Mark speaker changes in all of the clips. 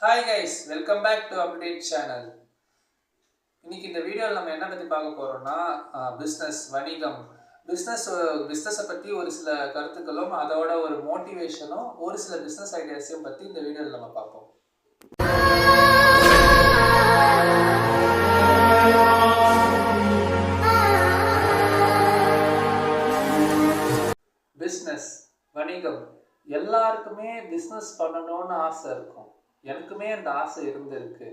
Speaker 1: Hi guys, welcome back to Update channel. இன்னைக்கு இந்த வீடியோவில் நம்ம என்ன பற்றி பார்க்க போகிறோம்னா பிஸ்னஸ் வணிகம் பிஸ்னஸை பற்றி ஒரு சில கருத்துக்களும் அதோட ஒரு மோட்டிவேஷனும் ஒரு சில பிஸ்னஸ் ஐடியாஸையும் பற்றி இந்த வீடியோவில் நம்ம பார்ப்போம். பிஸ்னஸ் வணிகம் எல்லாருக்குமே பிஸ்னஸ் பண்ணணும்னு ஆசை இருக்கும். எனக்குமே அந்த ஆசை இருந்திருக்கு.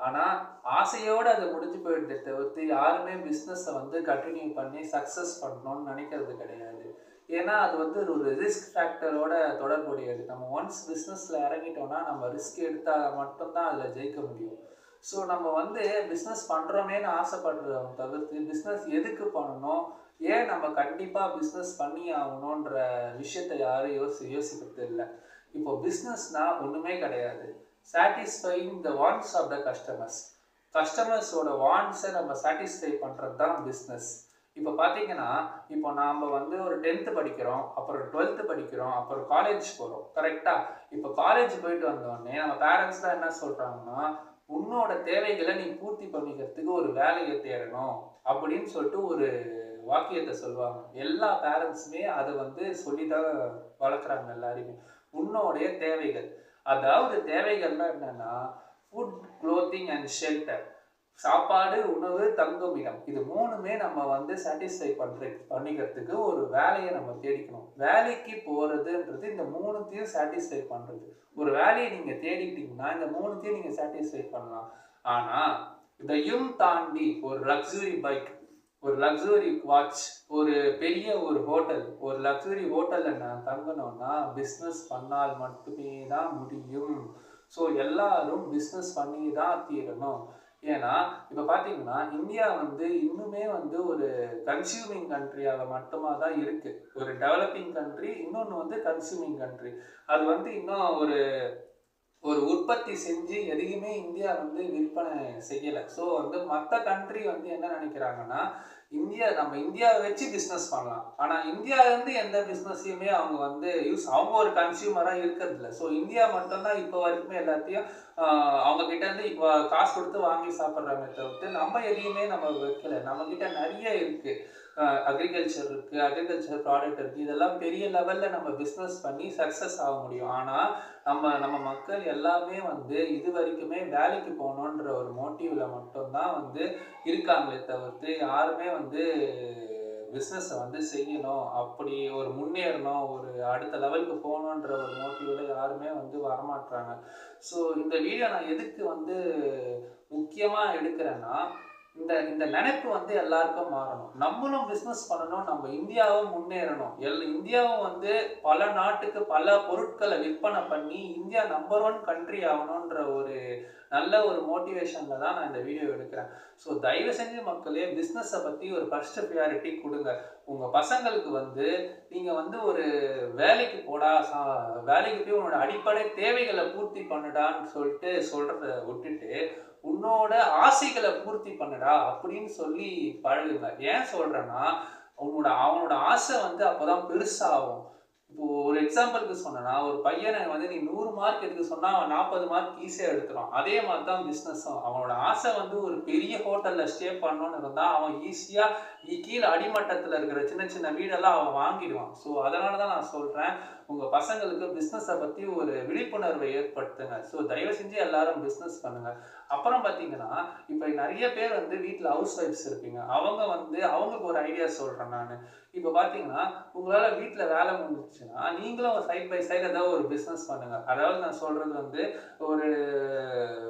Speaker 1: ஆனால் ஆசையோடு அதை முடிஞ்சு போயிடுது தவிர்த்து யாருமே பிஸ்னஸை வந்து கண்டினியூ பண்ணி சக்ஸஸ் பண்ணணும்னு நினைக்கிறது கிடையாது. ஏன்னா அது வந்து ஒரு ரிஸ்க் ஃபேக்டரோட தொடர்புடையது. நம்ம ஒன்ஸ் பிஸ்னஸில் இறங்கிட்டோம்னா நம்ம ரிஸ்க் எடுத்தால் மட்டும்தான் அதில் ஜெயிக்க முடியும். ஸோ நம்ம வந்து பிஸ்னஸ் பண்ணுறோமேன்னு ஆசைப்படுறோம் தவிர்த்து பிஸ்னஸ் எதுக்கு பண்ணணும், ஏன் நம்ம கண்டிப்பாக பிஸ்னஸ் பண்ணி ஆகணுன்ற விஷயத்தை யாரும் யோசிக்கிறது இல்லை. இப்போ பிஸ்னஸ்னால் ஒன்றுமே கிடையாது. Satisfying the wants of the கஸ்டமர்ஸோட வாண்ட்ஸை நம்ம சாட்டிஸ்ஃபை பண்ணுறது தான் பிஸ்னஸ். இப்போ பார்த்தீங்கன்னா இப்போ நாம் வந்து ஒரு 10th படிக்கிறோம், அப்புறம் 12th படிக்கிறோம், அப்புறம் காலேஜ் போகிறோம். கரெக்டாக இப்போ காலேஜ் போயிட்டு வந்தோடனே நம்ம பேரண்ட்ஸ்லாம் என்ன சொல்கிறாங்கன்னா, உன்னோட தேவைகளை நீ பூர்த்தி பண்ணிக்கிறதுக்கு ஒரு வேலையை தேடணும் அப்படின்னு சொல்லிட்டு ஒரு வாக்கியத்தை சொல்லுவாங்க. எல்லா பேரண்ட்ஸுமே அதை வந்து சொல்லி தான் வளர்க்குறாங்க எல்லாருமே. உன்னோடைய தேவைகள், அதாவது தேவைகள்லாம் என்னன்னா ஃபுட், க்ளோத்திங் அண்ட் ஷெல்டர், சாப்பாடு, உணவு, தங்கும் இடம். இது மூணுமே நம்ம வந்து சாட்டிஸ்ஃபை பண்ணிக்கிறதுக்கு ஒரு வேலையை நம்ம தேடிக்கணும். வேலைக்கு போகிறதுன்றது இந்த மூணுத்தையும் சாட்டிஸ்ஃபை பண்ணுறது. ஒரு வேலையை நீங்கள் தேடிக்கிட்டீங்கன்னா இந்த மூணுத்தையும் நீங்கள் சாட்டிஸ்ஃபை பண்ணலாம். ஆனால் இதையும் தாண்டி ஒரு லக்ஸுரி பைக், ஒரு லக்ஸுரி வாட்ச், ஒரு பெரிய ஒரு ஹோட்டல், ஒரு லக்ஸுரி ஹோட்டலில் நான் தங்கணும்னா பிஸ்னஸ் பண்ணால் மட்டுமே தான் முடியும். ஸோ எல்லாரும் பிஸ்னஸ் பண்ணி தான் தீரணும். ஏன்னா இப்போ பார்த்தீங்கன்னா இந்தியா வந்து இன்னுமே வந்து ஒரு கன்சியூமிங் கண்ட்ரியாக மட்டுமா தான் இருக்குது. ஒரு டெவலப்பிங் கண்ட்ரி, இன்னொன்று வந்து கன்சியூமிங் கண்ட்ரி. அது வந்து இன்னும் ஒரு ஒரு உற்பத்தி செஞ்சு எதையுமே இந்தியா வந்து விற்பனை செய்யலை. ஸோ வந்து மற்ற கண்ட்ரி வந்து என்ன நினைக்கிறாங்கன்னா, நம்ம இந்தியாவை வச்சு பிஸ்னஸ் பண்ணலாம். ஆனால் இந்தியாவிலேருந்து எந்த பிஸ்னஸையுமே அவங்க வந்து அவங்க ஒரு கன்சியூமராக இருக்கிறது இல்லை. ஸோ இந்தியா மட்டும்தான் இப்போ வரைக்குமே எல்லாத்தையும் அவங்க கிட்டேருந்து இப்போ காசு கொடுத்து வாங்கி சாப்பிட்றாங்க தவிர்த்து நம்ம எதையுமே நம்ம வைக்கல. நம்மக்கிட்ட நிறைய இருக்குது. அக்ரிகல்ச்சர் இருக்குது, அக்ரிகல்ச்சர் ப்ராடக்ட் இருக்குது. இதெல்லாம் பெரிய லெவலில் நம்ம பிஸ்னஸ் பண்ணி சக்ஸஸ் ஆக முடியும். ஆனால் நம்ம மக்கள் எல்லாமே வந்து இது வரைக்குமே வேலைக்கு போகணுன்ற ஒரு மோட்டிவில் மட்டும்தான் வந்து இருக்காங்களே தவிர்த்து யாருமே வந்து பிஸ்னஸை வந்து செய்யணும், அப்படி ஒரு முன்னேறணும், ஒரு அடுத்த லெவலுக்கு போகணுன்ற ஒரு மோட்டிவில் யாருமே வந்து வரமாட்டுறாங்க. ஸோ இந்த வீடியோ நான் எதுக்கு வந்து முக்கியமாக எடுக்கிறேன்னா, இந்த நினைப்பு வந்து எல்லாருக்கும் மாறணும். நம்மளும் பிஸ்னஸ் பண்ணணும், நம்ம இந்தியாவும் முன்னேறணும். இந்தியாவும் வந்து பல நாட்டுக்கு பல பொருட்களை விற்பனை பண்ணி இந்தியா நம்பர் 1 கண்ட்ரி ஆகணுன்ற ஒரு நல்ல ஒரு மோட்டிவேஷனில் தான் நான் இந்த வீடியோ எடுக்கிறேன். ஸோ தயவு செஞ்சு மக்களே பிஸ்னஸை பற்றி ஒரு ஃபர்ஸ்ட் ப்ரியாரிட்டி கொடுங்க. உங்கள் பசங்களுக்கு வந்து நீங்கள் வந்து ஒரு வேலைக்கு வேலைக்கு போய் உன்னோட அடிப்படை தேவைகளை பூர்த்தி பண்ணுடான்னு சொல்லிட்டு சொல்கிறத விட்டுட்டு உன்னோட ஆசைகளை பூர்த்தி பண்ணுடா அப்படின்னு சொல்லி பழகுங்க. ஏன் சொல்கிறேன்னா அவனோட ஆசை வந்து அப்போதான் பெருசாகும். இப்போ ஒரு எக்ஸாம்பிளுக்கு சொன்னா, ஒரு பையனை வந்து நீ 100 மார்க் எடுக்க சொன்னா அவன் 40 மார்க் ஈஸியாக எடுத்துருவான். அதே மாதிரி தான் பிஸ்னஸும். அவனோட ஆசை வந்து ஒரு பெரிய ஹோட்டலில் ஸ்டே பண்ணணும்னு இருந்தால் அவன் ஈஸியாக கீழே அடிமட்டத்தில் இருக்கிற சின்ன சின்ன வீடெல்லாம் அவன் வாங்கிடுவான். ஸோ அதனால தான் நான் சொல்கிறேன், உங்கள் பசங்களுக்கு பிஸ்னஸை பற்றி ஒரு விழிப்புணர்வை ஏற்படுத்துங்க. ஸோ தயவு செஞ்சு எல்லாரும் பிஸ்னஸ் பண்ணுங்கள். அப்புறம் பார்த்தீங்கன்னா இப்போ நிறைய பேர் வந்து வீட்டில் ஹவுஸ் ஒய்ஃப்ஸ் இருப்பீங்க. அவங்களுக்கு ஒரு ஐடியா சொல்கிறேன் நான். இப்போ பார்த்தீங்கன்னா உங்களால் வீட்டில் வேலை முடிஞ்சிச்சுன்னா நீங்களும் சைட் பை சைடு ஏதாவது ஒரு பிஸ்னஸ் பண்ணுங்கள். அதாவது நான் சொல்கிறது வந்து ஒரு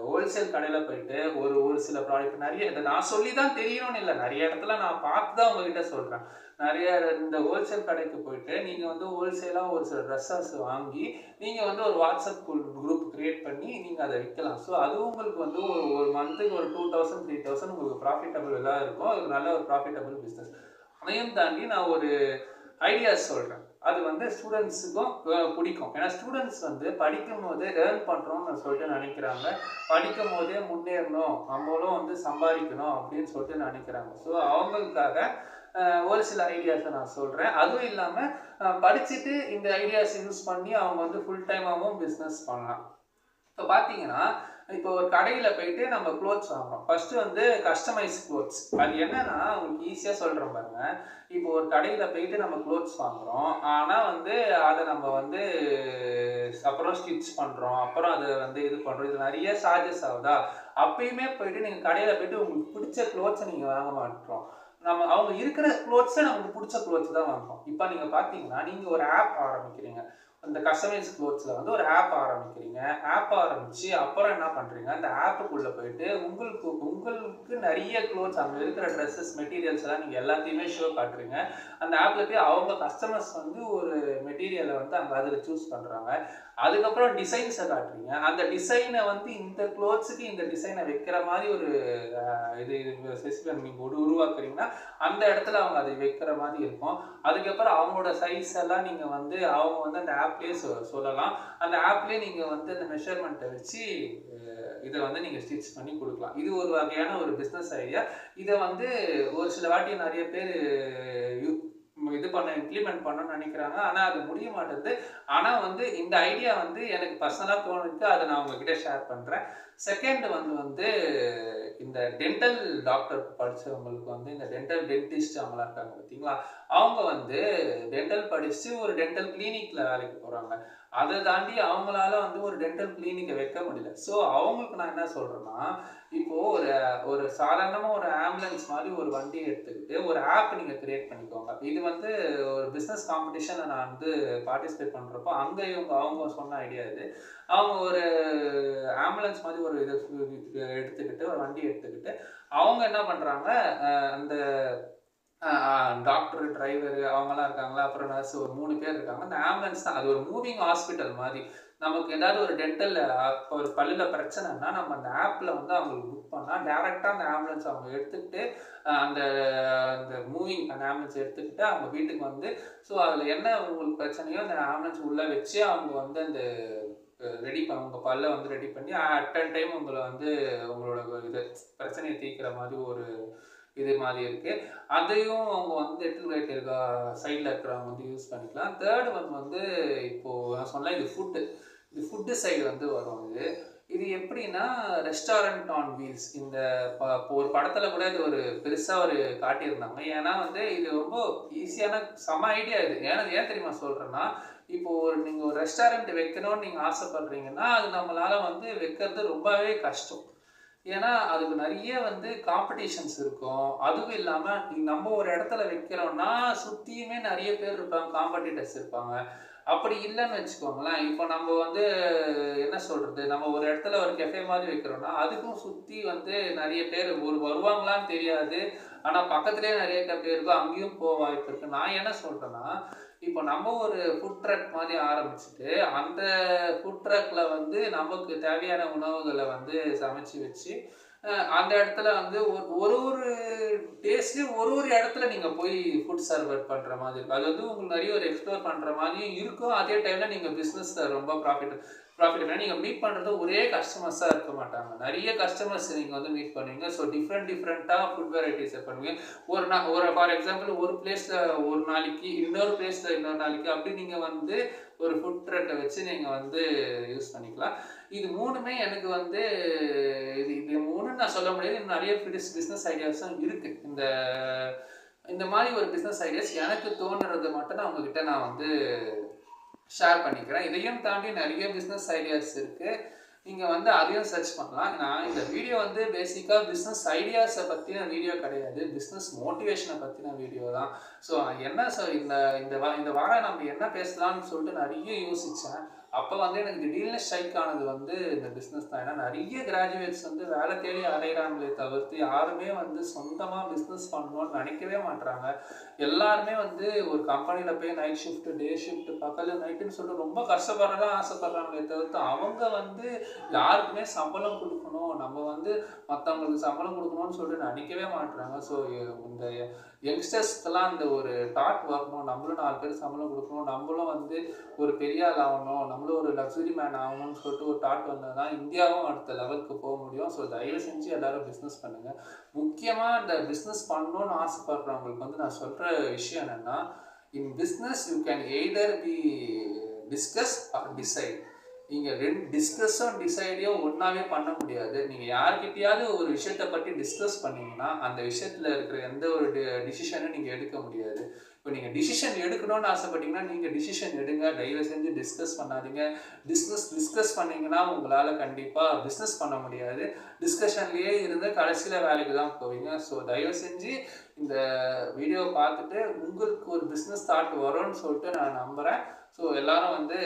Speaker 1: ஹோல்சேல் கடையில் போயிட்டு ஒரு சில ப்ராடக்ட் நிறைய இதை நான் சொல்லி தான் தெரியணும்னு இல்லை, நிறைய இடத்துல நான் பார்த்து தான் உங்ககிட்ட சொல்கிறேன். நிறைய இந்த ஹோல்சேல் கடைக்கு போயிட்டு நீங்கள் வந்து ஹோல்சேலாக ஒரு சில ட்ரெஸ்ஸஸ் வாங்கி நீங்கள் வந்து ஒரு வாட்ஸ்அப் குரூப் கிரியேட் பண்ணி நீங்கள் அதை விற்கலாம். ஸோ அது உங்களுக்கு வந்து ஒரு மந்த்துக்கு ஒரு 2000 3000 உங்களுக்கு ப்ராஃபிட்டபிள் எல்லாம் இருக்கும். அது நல்ல ஒரு ப்ராஃபிட்டபிள் பிஸ்னஸ். அதையும் தாண்டி நான் ஒரு ஐடியாஸ் சொல்கிறேன். அது வந்து ஸ்டூடெண்ட்ஸுக்கும் பிடிக்கும். ஏன்னா ஸ்டூடெண்ட்ஸ் வந்து படிக்கும் போதே ஏர்ன் பண்ணுறோம்னு சொல்லிட்டு நினைக்கிறாங்க. படிக்கும் போதே முன்னேறணும், நம்மளும் வந்து சம்பாதிக்கணும் அப்படின்னு சொல்லிட்டு நினைக்கிறாங்க. ஸோ அவங்களுக்காக ஒரு சில ஐடியாஸை நான் சொல்கிறேன். அதுவும் இல்லாமல் படிச்சுட்டு இந்த ஐடியாஸ் யூஸ் பண்ணி அவங்க வந்து ஃபுல் டைமாகவும் பிஸ்னஸ் பண்ணலாம். இப்போ பார்த்தீங்கன்னா, இப்போ ஒரு கடையில போயிட்டு நம்ம க்ளோத்ஸ் வாங்குறோம். ஃபர்ஸ்ட்டு வந்து கஸ்டமைஸ் க்ளோத்ஸ். அது என்னன்னா, உங்களுக்கு ஈஸியா சொல்றேன் பாருங்க. இப்போ ஒரு கடையில போயிட்டு நம்ம க்ளோத்ஸ் வாங்குறோம். ஆனா வந்து அத நம்ம வந்து அப்புறம் ஸ்டிட்ச் பண்றோம். அப்புறம் அத வந்து இது பண்றோம். இது நெறைய சார்ஜஸ் ஆகுதா? அப்பயுமே போயிட்டு நீங்க கடையில போயிட்டு உங்களுக்கு பிடிச்ச க்ளோத்ஸ நீங்க வாங்க மாட்றோம். நம்ம அவங்க இருக்கிற க்ளோத்ஸ நமக்கு பிடிச்ச க்ளோத்ஸ் தான் வாங்குறோம். இப்ப நீங்க பார்த்தீங்கன்னா, நீங்க ஒரு ஆப் ஆரம்பிக்கிறீங்க. அந்த கஸ்டமைஸ் க்ளோத்ஸ்ல வந்து ஒரு ஆப் ஆரம்பிக்கிறீங்க. ஆப் ஆரம்பிச்சு அப்புறம் என்ன பண்றீங்க, அந்த ஆப்புக்குள்ள போயிட்டு உங்களுக்கு உங்களுக்கு நெறைய க்ளோத்ஸ் அங்க இருக்கிற ட்ரெஸ்ஸஸ், மெட்டீரியல்ஸ் எல்லாம் நீங்க எல்லாத்தையுமே ஷோ காட்டுறீங்க. அந்த ஆப்ல போய் அவங்க கஸ்டமர்ஸ் வந்து ஒரு மெட்டீரியல வந்து அங்க அதுல சூஸ் பண்றாங்க. அதுக்கப்புறம் டிசைன்ஸ காட்டுறீங்க. அந்த டிசைன வந்து இந்த க்ளோத்ஸ்க்கு இந்த டிசைன வைக்கிற மாரி ஒரு இது ஸ்பெசிஃபிகேஷன் நீங்க உருவாக்குறீங்கன்னா, அந்த இடத்துல அவங்க அதை வைக்கிற மாரி இருக்கும். அதுக்கப்புறம் அவங்களோட சைஸ் எல்லாம் நீங்க வந்து அவங்க வந்து அந்த ஆப்லயே சொல்லலாம். அந்த ஆப்லயே நீங்க வந்து அந்த மெஷர்மெண்ட்ட வச்சு இத வந்து நீங்க ஸ்டிட்ச் பண்ணி குடுக்கலாம். இது ஒரு வகையான ஒரு பிசினஸ் ஐடியா. இத வந்து ஒரு சில வாட்டி நெறைய பேரு யு இது இம்ப்ளிமெண்ட் பண்ணணும்னு நினைக்கிறாங்க. ஆனா அது முடிய மாட்டேங்குது. ஆனா வந்து இந்த ஐடியா வந்து எனக்கு பர்சனலா தோணுச்சு. அத நான் உங்ககிட்ட ஷேர் பண்றேன். செகண்ட் வந்து இந்த டென்டல் டாக்டர் படிச்சவங்களுக்கு வந்து இந்த டென்டல் டென்டிஸ்ட் அவங்கலாம் இருக்காங்க பார்த்தீங்களா? அவங்க வந்து டென்டல் படிச்சு ஒரு டென்டல் கிளினிக்ல வேலைக்கு போறாங்க. அத தாண்டி அவங்களால வந்து ஒரு டென்டல் கிளினிக்க வைக்க முடியல. ஸோ அவங்களுக்கு நான் என்ன சொல்றேன்னா, இப்போ ஒரு ஒரு சாதாரணமா ஒரு ஆம்புலன்ஸ் மாரி ஒரு வண்டிய எடுத்துக்கிட்டு ஒரு ஆப் நீங்க கிரியேட் பண்ணிக்கோங்க. இது வந்து ஒரு பிசினஸ் காம்படிஷன்ல நான் வந்து பார்ட்டிசிபேட் பண்றப்போ, அங்க அவங்க சொன்ன ஐடியா இது. அவங்க ஒரு ஆம்புலன்ஸ் மாரி ஒரு இத எடுத்துக்கிட்டு ஒரு வண்டி எடுத்துக்கிட்டு, அவங்க என்ன பண்றாங்க, அந்த டாக்டர், டிரைவர் அவங்கலாம் இருக்காங்களா, அப்புறம் நர்ஸ் ஒரு 3 பேர் இருக்காங்க. அந்த ஆம்புலன்ஸ் தான். அது ஒரு மூவிங் ஹாஸ்பிட்டல் மாரி. நமக்கு ஏதாவது ஒரு டென்டல்ல ஒரு பல்லுல பிரச்சனைன்னா, நம்ம அந்த ஆப்ல வந்து அவங்களுக்கு புக் பண்ணா, டைரக்ட்டா அந்த ஆம்புலன்ஸ் அவங்க எடுத்துக்கிட்டு, அந்த அந்த அந்த ஆம்புலன்ஸ் எடுத்துக்கிட்டு அவங்க வீட்டுக்கு வந்து, ஸோ அதில என்ன உங்களுக்கு பிரச்சனையோ அந்த ஆம்புலன்ஸ் உள்ள வச்சு அவங்க வந்து அந்த உங்க பல்ல வந்து ரெடி பண்ணி, அட் அ டைம் உங்கள வந்து உங்களோட இது பிரச்சனைய தீர்க்கிற மாரி ஒரு இது மாரி இருக்கு. அதையும் அவங்க வந்து எடுத்துக்கிட்டு சைட்ல இருக்கிறவங்க வந்து யூஸ் பண்ணிக்கலாம். தேர்ட் ஒன் வந்து இப்போ நான் சொன்னேன் இது ஃபுட். இது ஃபுட் சைடு வந்து வரும் இது. இது எப்படின்னா ரெஸ்டாரண்ட் ஆன் வீல்ஸ். இந்த ஒரு படத்துல கூட இது ஒரு பெருசா ஒரு காட்டியிருந்தாங்க. ஏன்னா வந்து இது ரொம்ப ஈஸியான செம ஐடியா இது. ஏன் தெரியுமா சொல்றேன்னா, இப்போ நீங்க ஒரு ரெஸ்டாரண்ட் வைக்கணும்னு நீங்க ஆசைப்படுறீங்கன்னா, அது நம்மளால வந்து வைக்கிறது ரொம்பவே கஷ்டம். ஏன்னா, அதுக்கு நெறைய வந்து காம்படிஷன்ஸ் இருக்கும். அதுவும் இல்லாம நம்ம ஒரு இடத்துல வைக்கிறோம்னா, சுத்தியுமே நெறைய பேர் இருப்பாங்க. காம்படிட்டர்ஸ் இருப்பாங்க. அப்படி இல்லன்னு வச்சுக்கோங்களேன், இப்போ நம்ம வந்து என்ன சொல்றது? நம்ம ஒரு இடத்துல ஒரு கெஃபே மாரி வைக்கிறோம்னா, அதுக்கும் சுத்தி வந்து நெறைய பேர் வருவாங்களான்னு தெரியாது. ஆனா பக்கத்திலேயே நெறைய கெஃபே இருக்கும். அங்கேயும் வாய்ப்பு இருக்கு. நான் என்ன சொல்றேன்னா, இப்போ நம்ம ஒரு ஃபுட் ட்ரக் மாரி ஆரம்பிச்சுட்டு, அந்த ஃபுட் ட்ரக்ல வந்து நமக்கு தேவையான உணவுகள வந்து சமைச்சு வச்சு, அந்த இடத்துல வந்து ஒரு ஒரு டேஸ்ட்லயும் ஒரு ஒரு இடத்துல நீங்க போய் ஃபுட் சர்வ் பண்ற மாதிரி இருக்கும். அது வந்து உங்களுக்கு நிறைய ஒரு எக்ஸ்ப்ளோர் பண்ற மாதிரியும் இருக்கும். அதே டைம்ல நீங்க பிசினஸ்ல ரொம்ப ப்ராஃபிட் நீங்க மீட் பண்றது ஒரே கஸ்டமர்ஸா இருக்க மாட்டாங்க. நிறைய கஸ்டமர்ஸ் நீங்க வந்து மீட் பண்ணுவீங்க. ஸோ டிஃப்ரெண்டா ஃபுட் வெரைட்டிஸ் பண்ணுவீங்க. ஒரு ஃபார் எக்ஸாம்பிள் ஒரு பிளேஸ்ல ஒரு நாளைக்கு, இன்னொரு பிளேஸ்ல இன்னொரு நாளைக்கு அப்படி நீங்க வந்து ஒரு ஃபுட் ட்ரக்கை வச்சு நீங்க வந்து யூஸ் பண்ணிக்கலாம். இது மூணுமே எனக்கு வந்து இது மூணுன்னு நான் சொல்ல முடியாது. இன்னும் நிறைய பிசினஸ் ஐடியாஸும் இருக்கு. இந்த மாதிரி ஒரு பிசினஸ் ஐடியாஸ் எனக்கு தோணுறதை மட்டும் நான் உங்ககிட்ட நான் வந்து ஷேர் பண்ணிக்கிறேன். இதையும் தாண்டி நிறைய பிசினஸ் ஐடியாஸ் இருக்கு. நீங்க வந்து அதையும் சர்ச் பண்ணலாம். நான் இந்த வீடியோ வந்து பேசிக்கா பிசினஸ் ஐடியாஸை பத்தின வீடியோ கிடையாது. பிசினஸ் மோட்டிவேஷனை பத்தின வீடியோ தான். ஸோ என்ன இந்த வாரம் நம்ம என்ன பேசலாம்னு சொல்லிட்டு நிறைய யோசிச்சேன். அப்போ வந்து எனக்கு திடீர்னு ஸ்ட்ரைக் ஆனது வந்து இந்த பிஸ்னஸ் தான். ஏன்னா நிறைய கிராஜுவேட்ஸ் வந்து வேலை தேடி அலைகிறாங்களே தவிர்த்து யாருமே வந்து சொந்தமாக பிஸ்னஸ் பண்ணணும்னு நினைக்கவே மாட்டுறாங்க. எல்லாருமே வந்து ஒரு கம்பெனியில் போய் நைட் ஷிஃப்ட், டே ஷிஃப்ட், பகல் நைட்டுன்னு சொல்லிட்டு ரொம்ப கஷ்டப்படுறதா ஆசைப்படுறாங்களே தவிர்த்து அவங்க வந்து யாருக்குமே சம்பளம் கொடுக்கணும், நம்ம வந்து மற்றவங்களுக்கு சம்பளம் கொடுக்கணும்னு சொல்லிட்டு நினைக்கவே மாட்டுறாங்க. ஸோ இந்த யங்ஸ்டர்ஸ்க்கெல்லாம் இந்த ஒரு தாட் வரணும், நம்மளும் 4 பேர் சம்பளம் கொடுக்கணும், நம்மளும் வந்து ஒரு பெரிய ஆள் ஆகணும், நம்மளும் ஒரு லக்ஸுரி மேன் ஆகணும்னு சொல்லிட்டு ஒரு தாட் வந்தால் தான் இந்தியாவும் அடுத்த லெவலுக்கு போக முடியும். ஸோ தயவு செஞ்சு எல்லாரும் பிஸ்னஸ் பண்ணுங்கள். முக்கியமாக இந்த பிஸ்னஸ் பண்ணணும்னு ஆசைப்படுறவங்களுக்கு வந்து நான் சொல்கிற விஷயம் என்னென்னா, in business you can either be discuss or decide. நீங்கள் டிஸ்கஸும் டிசைடையும் ஒன்றாவே பண்ண முடியாது. நீங்கள் யார்கிட்டயாவது ஒரு விஷயத்தை பற்றி டிஸ்கஸ் பண்ணீங்கன்னா அந்த விஷயத்தில் இருக்கிற எந்த ஒரு டிசிஷனும் நீங்கள் எடுக்க முடியாது. இப்போ நீங்கள் டிசிஷன் எடுக்கணும்னு ஆசைப்பட்டீங்கன்னா நீங்கள் டிசிஷன் எடுங்க, தயவு செஞ்சு டிஸ்கஸ் பண்ணாதீங்க. டிஸ்கஸ் பண்ணீங்கன்னா உங்களால் கண்டிப்பாக பிஸ்னஸ் பண்ண முடியாது. டிஸ்கஷன்லேயே இருந்து கடைசியில் வேலைக்கு தான் போவீங்க. ஸோ தயவு செஞ்சு இந்த வீடியோ பார்த்துட்டு உங்களுக்கு ஒரு பிஸ்னஸ் தாட் வரும்னு சொல்லிட்டு நான் நம்புகிறேன். ஸோ எல்லாரும் வந்து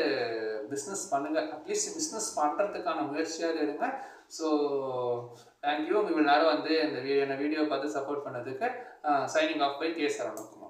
Speaker 1: பிஸ்னஸ் பண்ணுங்கள், அட்லீஸ்ட் பிஸ்னஸ் பண்ணுறதுக்கான முயற்சியாக எடுங்க. So thank you. இவ்வளோ நேரம் வந்து இந்த வீடியோ பார்த்து சப்போர்ட் பண்ணதுக்கு. Signing off by K. Saravanakumar.